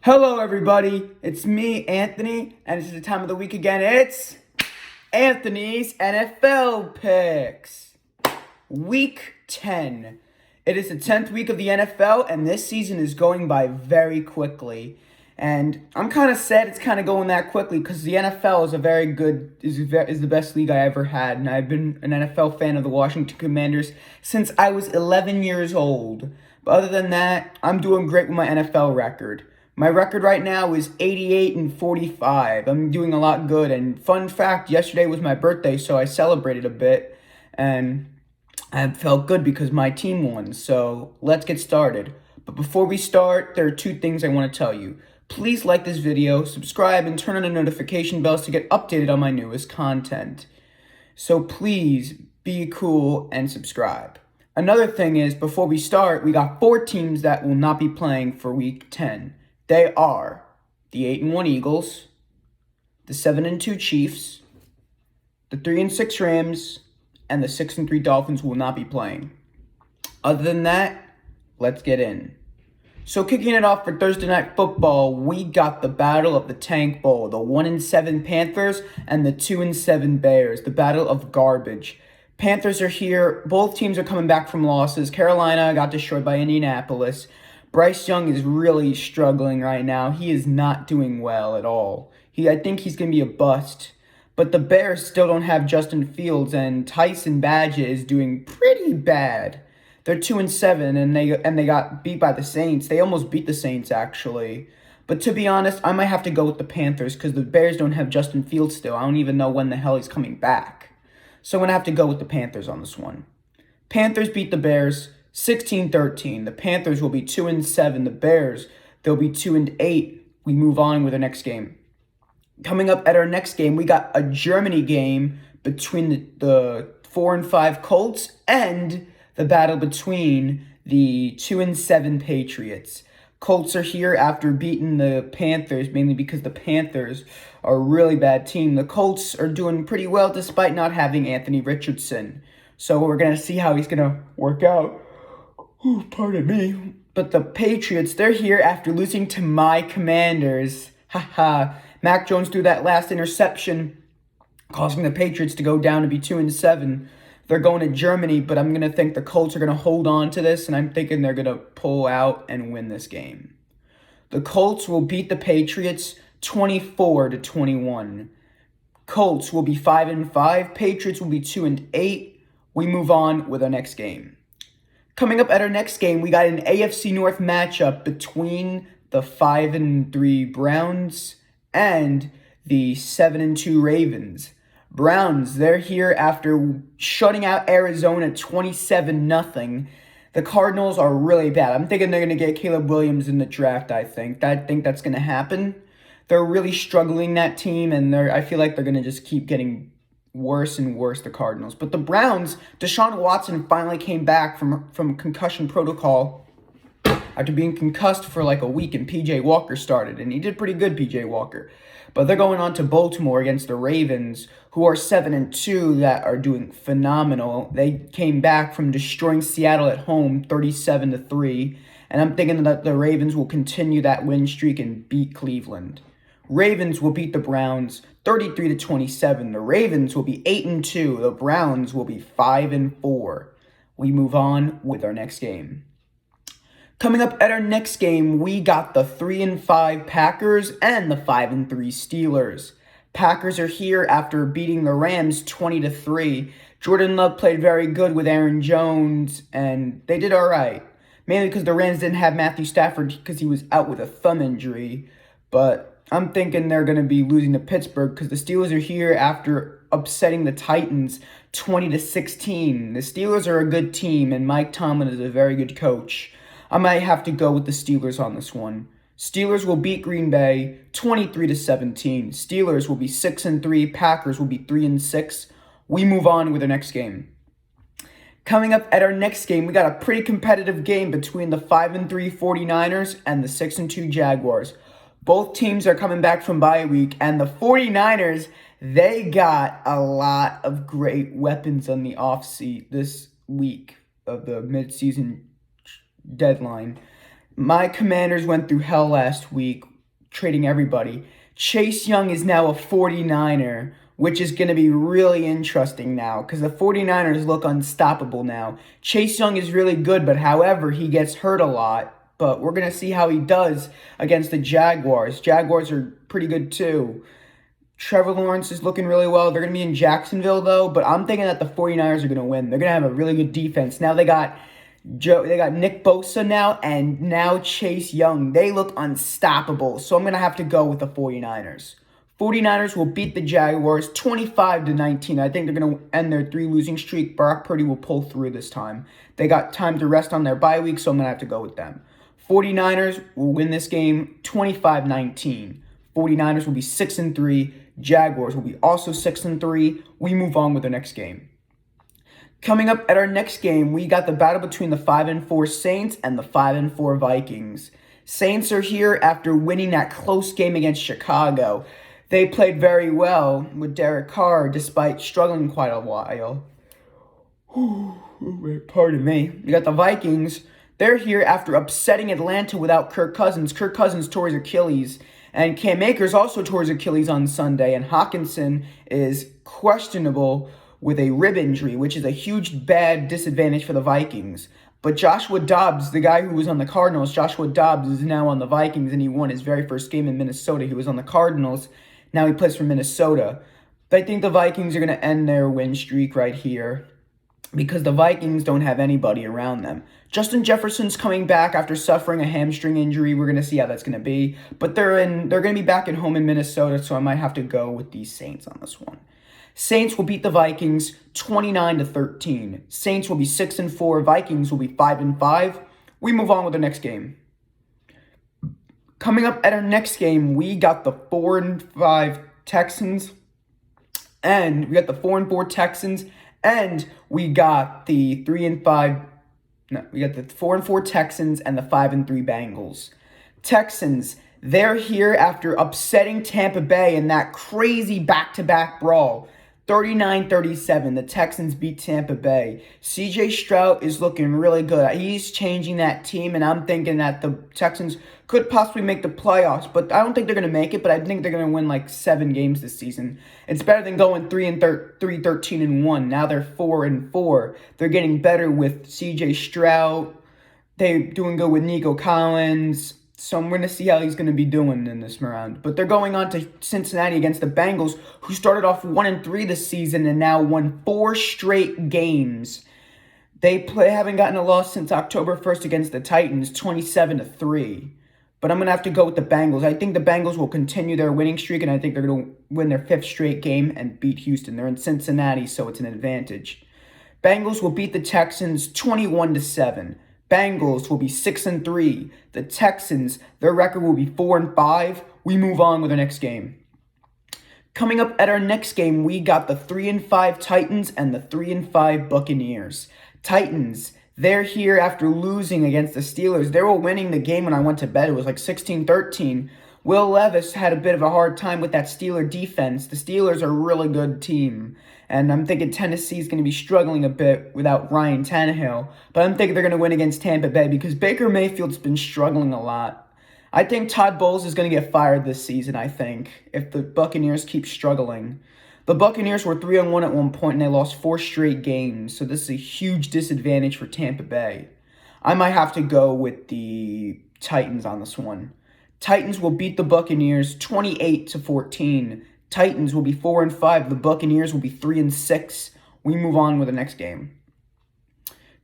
Hello, everybody. It's me, Anthony, and it's the time of the week again. It's Anthony's NFL Picks. Week 10. It is the 10th week of the NFL, and this season is going by very quickly. And I'm kind of sad it's kind of going that quickly because the NFL is the best league I ever had. And I've been an NFL fan of the Washington Commanders since I was 11 years old. But other than that, I'm doing great with my NFL record. My record right now is 88-45. I'm doing a lot good. And fun fact, yesterday was my birthday, so I celebrated a bit. And I felt good because my team won. So let's get started. But before we start, there are two things I want to tell you. Please like this video, subscribe, and turn on the notification bells to get updated on my newest content. So please be cool and subscribe. Another thing is, before we start, we got 4 teams that will not be playing for week 10. They are the 8-1 Eagles, the 7-2 Chiefs, the 3-6 Rams, and the 6-3 Dolphins will not be playing. Other than that, let's get in. So kicking it off for Thursday Night Football, we got the Battle of the Tank Bowl, the 1-7 Panthers and the 2-7 Bears, the Battle of Garbage. Panthers are here. Both teams are coming back from losses. Carolina got destroyed by Indianapolis. Bryce Young is really struggling right now. He is not doing well at all. I think he's going to be a bust. But the Bears still don't have Justin Fields, and Tyson Badgett is doing pretty bad. They're 2-7, and they got beat by the Saints. They almost beat the Saints, actually. But to be honest, I might have to go with the Panthers because the Bears don't have Justin Fields still. I don't even know when the hell he's coming back. So I'm going to have to go with the Panthers on this one. Panthers beat the Bears 16-13. The Panthers will be 2-7. The Bears, they'll be 2-8. We move on with our next game. Coming up at our next game, we got a Germany game between the 4-5 Colts and the battle between the 2-7 Patriots. Colts are here after beating the Panthers, mainly because the Panthers are a really bad team. The Colts are doing pretty well despite not having Anthony Richardson. So we're going to see how he's going to work out. Ooh, pardon me. But the Patriots, they're here after losing to my Commanders. Haha. Mac Jones threw that last interception, causing the Patriots to go down to be 2-7. They're going to Germany, but I'm going to think the Colts are going to hold on to this, and I'm thinking they're going to pull out and win this game. The Colts will beat the Patriots 24-21. Colts will be 5-5. Patriots will be 2-8. We move on with our next game. Coming up at our next game, we got an AFC North matchup between the 5-3 Browns and the 7-2 Ravens. Browns, they're here after shutting out Arizona 27-0. The Cardinals are really bad. I'm thinking they're going to get Caleb Williams in the draft, I think that's going to happen. They're really struggling, that team, and I feel like they're going to just keep getting worse and worse, the Cardinals. But the Browns, Deshaun Watson finally came back from concussion protocol after being concussed for like a week, and P.J. Walker started, and he did pretty good, P.J. Walker. But they're going on to Baltimore against the Ravens, who are 7-2, that are doing phenomenal. They came back from destroying Seattle at home 37-3, and I'm thinking that the Ravens will continue that win streak and beat Cleveland. Ravens will beat the Browns 33-27. The Ravens will be 8-2. The Browns will be 5-4. We move on with our next game. Coming up at our next game, we got the 3-5 Packers and the 5-3 Steelers. Packers are here after beating the Rams 20-3. Jordan Love played very good with Aaron Jones, and they did all right. Mainly because the Rams didn't have Matthew Stafford because he was out with a thumb injury. But I'm thinking they're going to be losing to Pittsburgh because the Steelers are here after upsetting the Titans 20-16. The Steelers are a good team, and Mike Tomlin is a very good coach. I might have to go with the Steelers on this one. Steelers will beat Green Bay 23-17. Steelers will be 6-3. Packers will be 3-6. We move on with the next game. Coming up at our next game, we got a pretty competitive game between the 5-3 49ers and the 6-2 Jaguars. Both teams are coming back from bye week, and the 49ers, they got a lot of great weapons on the this week of the midseason deadline. My Commanders went through hell last week. trading everybody. Chase Young is now a 49er, which is going to be really interesting now because the 49ers look unstoppable now. Chase Young is really good, but however, he gets hurt a lot. But we're going to see how he does against the Jaguars. Jaguars are pretty good too. Trevor Lawrence is looking really well. They're going to be in Jacksonville, though, but I'm thinking that the 49ers are going to win. They're going to have a really good defense. Now they got Nick Bosa now, and now Chase Young. They look unstoppable, so I'm going to have to go with the 49ers. 49ers will beat the Jaguars 25-19. I think they're going to end their 3 losing streak. Brock Purdy will pull through this time. They got time to rest on their bye week, so I'm going to have to go with them. 49ers will win this game 25-19. 49ers will be 6-3. Jaguars will be also 6-3. We move on with the next game. Coming up at our next game, we got the battle between the 5-4 Saints and the 5-4 Vikings. Saints are here after winning that close game against Chicago. They played very well with Derek Carr despite struggling quite a while. Pardon me. We got the Vikings. They're here after upsetting Atlanta without Kirk Cousins. Kirk Cousins tore his Achilles. And Cam Akers also tore his Achilles on Sunday. And Hockenson is questionable with a rib injury, which is a huge bad disadvantage for the Vikings. But Joshua Dobbs, the guy who was on the Cardinals, Joshua Dobbs is now on the Vikings, and he won his very first game in Minnesota. He was on the Cardinals. Now he plays for Minnesota. But I think the Vikings are going to end their win streak right here because the Vikings don't have anybody around them. Justin Jefferson's coming back after suffering a hamstring injury. We're going to see how that's going to be. But they're going to be back at home in Minnesota, so I might have to go with the Saints on this one. Saints will beat the Vikings 29-13. Saints will be 6-4. Vikings will be 5-5. We move on with the next game. Coming up at our next game, we got the 4-5 Texans. And we got the 4-4 Texans. And we got the 3-5. No, we got the 4-4 Texans and the 5-3 Bengals. Texans, they're here after upsetting Tampa Bay in that crazy back-to-back brawl. 39-37, the Texans beat Tampa Bay. C.J. Stroud is looking really good. He's changing that team, and I'm thinking that the Texans could possibly make the playoffs, but I don't think they're going to make it, but I think they're going to win like 7 games this season. It's better than going 13-1. Now they're 4-4. They're getting better with C.J. Stroud. They're doing good with Nico Collins. So I'm going to see how he's going to be doing in this round. But they're going on to Cincinnati against the Bengals, who started off 1-3 this season and now won 4 straight games. They haven't gotten a loss since October 1st against the Titans, 27-3. But I'm going to have to go with the Bengals. I think the Bengals will continue their winning streak, and I think they're going to win their 5th straight game and beat Houston. They're in Cincinnati, so it's an advantage. Bengals will beat the Texans 21-7. Bengals will be 6-3. The Texans, their record will be 4-5. We move on with the next game. Coming up at our next game, we got the 3-5 Titans and the 3-5 Buccaneers. Titans, they're here after losing against the Steelers. They were winning the game when I went to bed. It was like 16-13. Will Levis had a bit of a hard time with that Steeler defense. The Steelers are a really good team. And I'm thinking Tennessee's going to be struggling a bit without Ryan Tannehill. But I'm thinking they're going to win against Tampa Bay because Baker Mayfield's been struggling a lot. I think Todd Bowles is going to get fired this season, I think, if the Buccaneers keep struggling. The Buccaneers were 3-1 at one point, and they lost 4 straight games. So this is a huge disadvantage for Tampa Bay. I might have to go with the Titans on this one. Titans will beat the Buccaneers 28-14. Titans will be 4-5. The Buccaneers will be 3-6. We move on with the next game.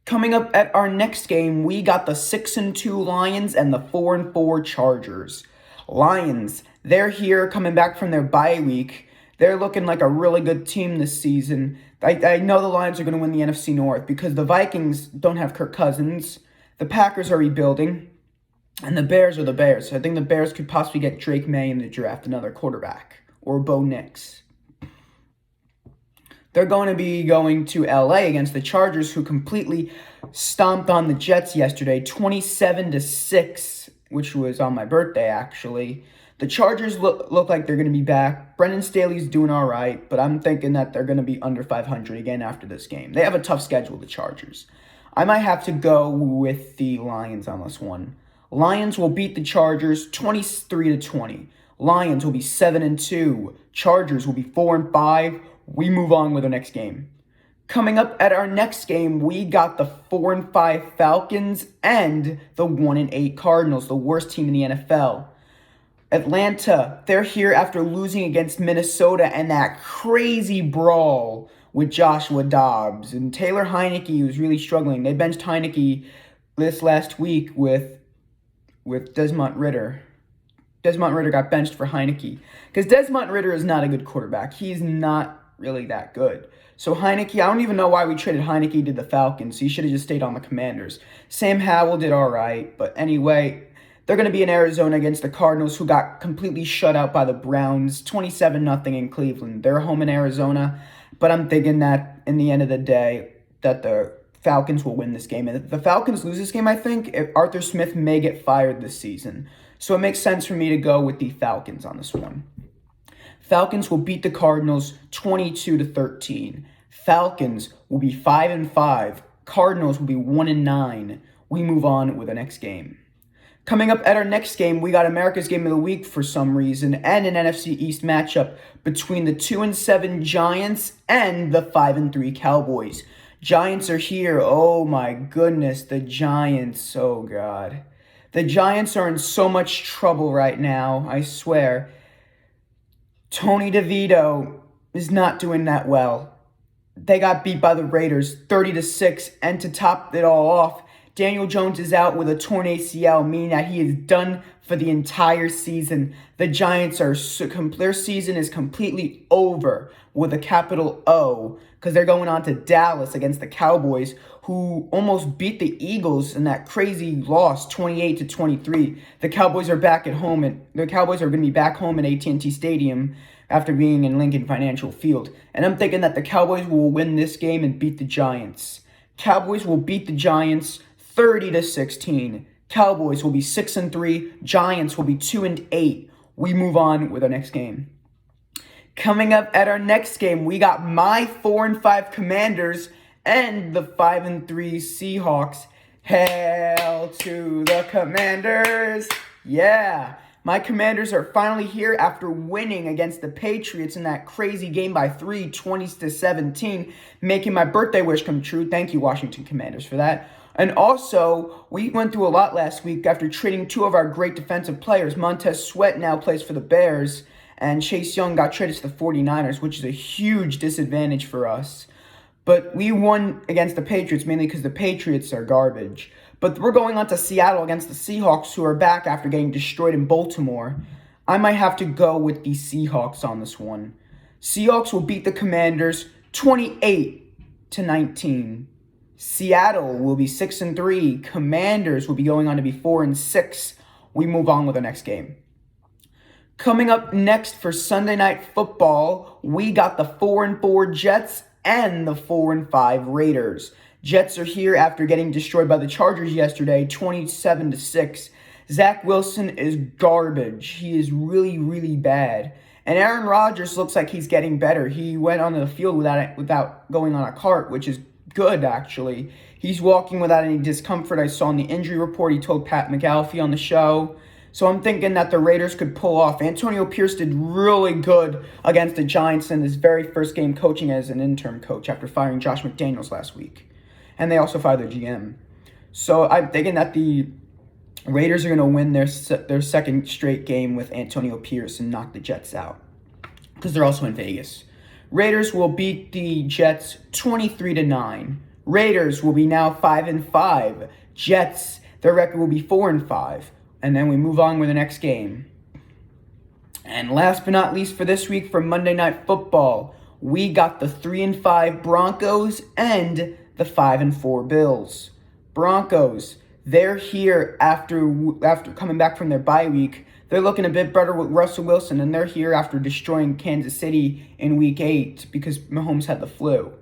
Coming up at our next game, we got the 6-2 Lions and the 4-4 Chargers. Lions, they're here coming back from their bye week. They're looking like a really good team this season. I know the Lions are going to win the NFC North because the Vikings don't have Kirk Cousins. The Packers are rebuilding. And the Bears are the Bears. I think the Bears could possibly get Drake May in the draft, another quarterback. Or Bo Nix. They're going to be going to LA against the Chargers, who completely stomped on the Jets yesterday, 27-6, which was on my birthday, actually. The Chargers look like they're going to be back. Brendan Staley's doing all right, but I'm thinking that they're going to be under 500 again after this game. They have a tough schedule, the Chargers. I might have to go with the Lions on this one. Lions Lions will beat the Chargers 23-20. Lions will be 7-2. Chargers will be 4-5. We move on with our next game. Coming up at our next game, we got the 4-5 Falcons and the 1-8 Cardinals, the worst team in the NFL. Atlanta, they're here after losing against Minnesota and that crazy brawl with Joshua Dobbs. And Taylor Heinicke was really struggling. They benched Heinicke this last week with Desmond Ridder. Desmond Ridder got benched for Heinicke because Desmond Ridder is not a good quarterback. He's not really that good. So Heinicke, I don't even know why we traded Heinicke to the Falcons. He should have just stayed on the Commanders. Sam Howell did all right, but anyway, they're going to be in Arizona against the Cardinals, who got completely shut out by the Browns, 27-0 in Cleveland. They're home in Arizona, but I'm thinking that in the end of the day, that the Falcons will win this game. And if the Falcons lose this game, I think Arthur Smith may get fired this season. So it makes sense for me to go with the Falcons on this one. Falcons will beat the Cardinals 22-13. Falcons will be 5-5. Cardinals will be 1-9. We move on with the next game. Coming up at our next game, we got America's Game of the Week for some reason, and an NFC East matchup between the 2-7 Giants and the 5-3 Cowboys. Giants are here. Oh my goodness, the Giants. Oh God. The Giants are in so much trouble right now, I swear. Tony DeVito is not doing that well. They got beat by the Raiders 30-6, and to top it all off, Daniel Jones is out with a torn ACL, meaning that he is done for the entire season. The Giants their season is completely over with a capital O, because they're going on to Dallas against the Cowboys, who almost beat the Eagles in that crazy loss, 28-23. The Cowboys are back at home, and the Cowboys are going to be back home at AT&T Stadium after being in Lincoln Financial Field. And I'm thinking that the Cowboys will win this game and beat the Giants. Cowboys will beat the Giants 30-16. Cowboys will be 6-3. Giants will be 2-8. We move on with our next game. Coming up at our next game, we got my 4-5 Commanders and the 5-3 Seahawks. Hail to the Commanders! Yeah! My Commanders are finally here after winning against the Patriots in that crazy game by 3, 20-17, making my birthday wish come true. Thank you, Washington Commanders, for that. And also, we went through a lot last week after trading two of our great defensive players. Montez Sweat now plays for the Bears, and Chase Young got traded to the 49ers, which is a huge disadvantage for us. But we won against the Patriots mainly because the Patriots are garbage. But we're going on to Seattle against the Seahawks, who are back after getting destroyed in Baltimore. I might have to go with the Seahawks on this one. Seahawks will beat the Commanders 28-19. Seattle will be 6-3. Commanders will be going on to be 4-6. We move on with the next game. Coming up next for Sunday Night Football, we got the 4-4 Jets and the 4-5 Raiders. Jets are here after getting destroyed by the Chargers yesterday, 27-6. Zach Wilson is garbage. He is really, really bad. And Aaron Rodgers looks like he's getting better. He went onto the field without going on a cart, which is good, actually. He's walking without any discomfort. I saw in the injury report, he told Pat McAfee on the show. So I'm thinking that the Raiders could pull off. Antonio Pierce did really good against the Giants in his very first game coaching as an interim coach after firing Josh McDaniels last week. And they also fired their GM. So I'm thinking that the Raiders are going to win their second straight game with Antonio Pierce and knock the Jets out, because they're also in Vegas. Raiders will beat the Jets 23-9. Raiders will be now 5-5. Jets, their record will be 4-5. And then we move on with the next game. And last but not least for this week, for Monday Night Football, we got the 3-5 Broncos and the 5-4 Bills. Broncos, they're here after coming back from their bye week. They're looking a bit better with Russell Wilson, and they're here after destroying Kansas City in Week 8 because Mahomes had the flu.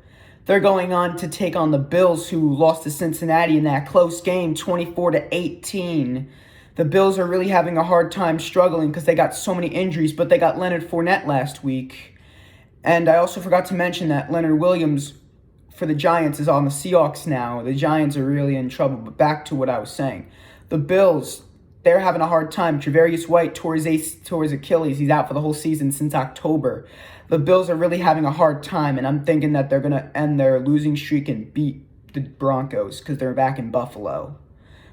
They're going on to take on the Bills, who lost to Cincinnati in that close game, 24-18. The Bills are really having a hard time struggling because they got so many injuries, but they got Leonard Fournette last week. And I also forgot to mention that Leonard Williams for the Giants is on the Seahawks now. The Giants are really in trouble, but back to what I was saying. The Bills, they're having a hard time. Tre'Davious White tore his Achilles. He's out for the whole season since October. The Bills are really having a hard time, and I'm thinking that they're going to end their losing streak and beat the Broncos because they're back in Buffalo.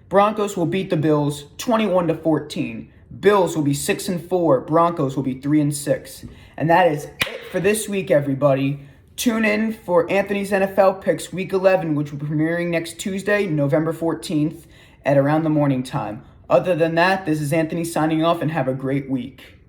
Broncos will beat the Bills 21-14. Bills will be 6-4. Broncos will be 3-6. And that is it for this week, everybody. Tune in for Anthony's NFL Picks Week 11, which will be premiering next Tuesday, November 14th, at around the morning time. Other than that, this is Anthony signing off, and have a great week.